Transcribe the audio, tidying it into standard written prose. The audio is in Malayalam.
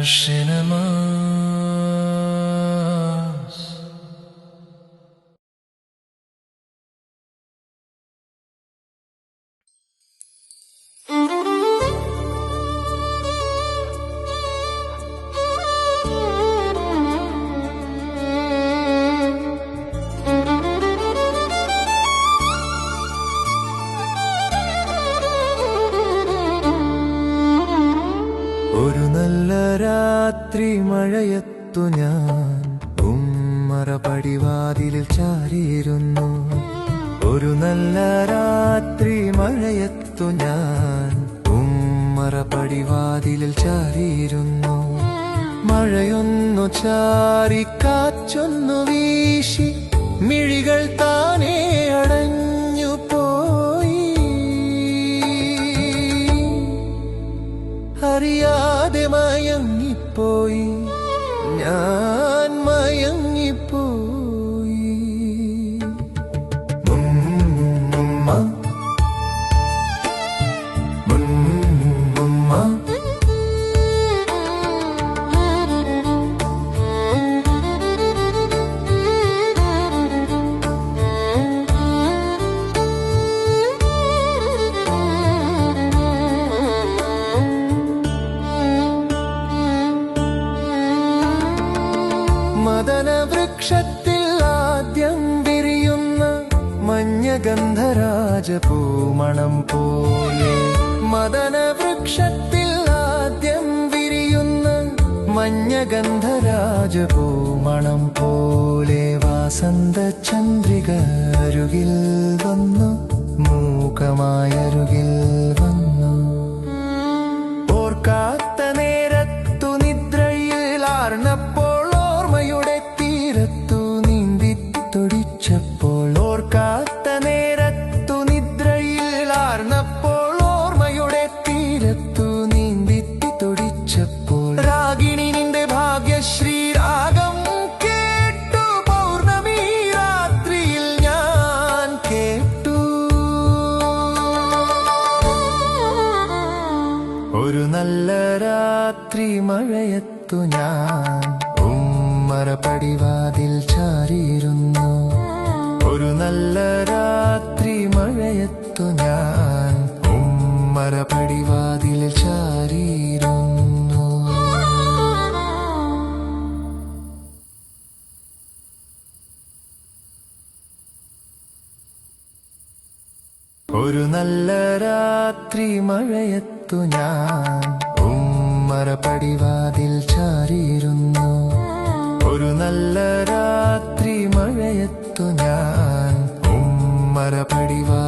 Cinemas. ഒരു നല്ല രാത്രി മഴയത്തു ഞാൻ ഉമ്മറ പടിവാതിലിൽ ചാരിയിരുന്നു. ഒരു നല്ല രാത്രി മഴയത്തു ഞാൻ ഉമ്മറ പടിവാതിലിൽ ചാരിയിരുന്നു. മഴയൊന്നു ചാറി കാറ്റൊന്നു വീശി മിഴികൾ താനേ അടഞ്ഞു പോയി. അറിയാതെ മയങ്ങിപ്പോയി, ഞാൻ മയങ്ങിപ്പോയി. മുമ്മ മുമ്മ മദനവൃക്ഷത്തിൽ ആദ്യം വിരിയുന്ന മഞ്ഞഗന്ധരാജപൂമണം പോലെ. മദനവൃക്ഷത്തിൽ ആദ്യം വിരിയുന്ന മഞ്ഞഗന്ധരാജപൂമണം പോലെ. വാസന്ത ചന്ദ്രിക അരുകിൽ വന്നു, മൂകമായരുകിൽ വന്നു. ഓർക്കാത്ത നേരത്തു നിദ്രയിൽ ആർന്നപ്പോൾ ഓർമ്മയുടെ തീരത്തു നീന്തി തുടിച്ചപ്പോൾ. ഓർക്കാത്ത നേരത്തു നിദ്രയിൽ ആർന്നപ്പോൾ ഓർമ്മയുടെ തീരത്തു നീന്തി തുടിച്ചപ്പോൾ. രാഗിണി നിന്റെ ഭാഗ്യശ്രീ രാഗം കേട്ടു, പൗർണമി രാത്രിയിൽ ഞാൻ കേട്ടു. ഒരു നല്ല രാത്രി മഴയത്തു ഞാൻ ഉമ്മറ പടിവാതിൽ ചാരിയിരുന്നു. ഒരു നല്ല രാത്രി മഴയത്തു ഞാൻ ഉമ്മറ പടിവാതിൽ ചാരിയിരുന്നു. ഒരു നല്ല രാത്രി മഴയത്തു ഞാൻ ഉമ്മറ പടിവാതിൽ ചാരിയിരുന്നു. ഒരു നല്ല രാത്രി മഴയത്തു ഞാൻ ഉമ്മറ പടിവാതിൽ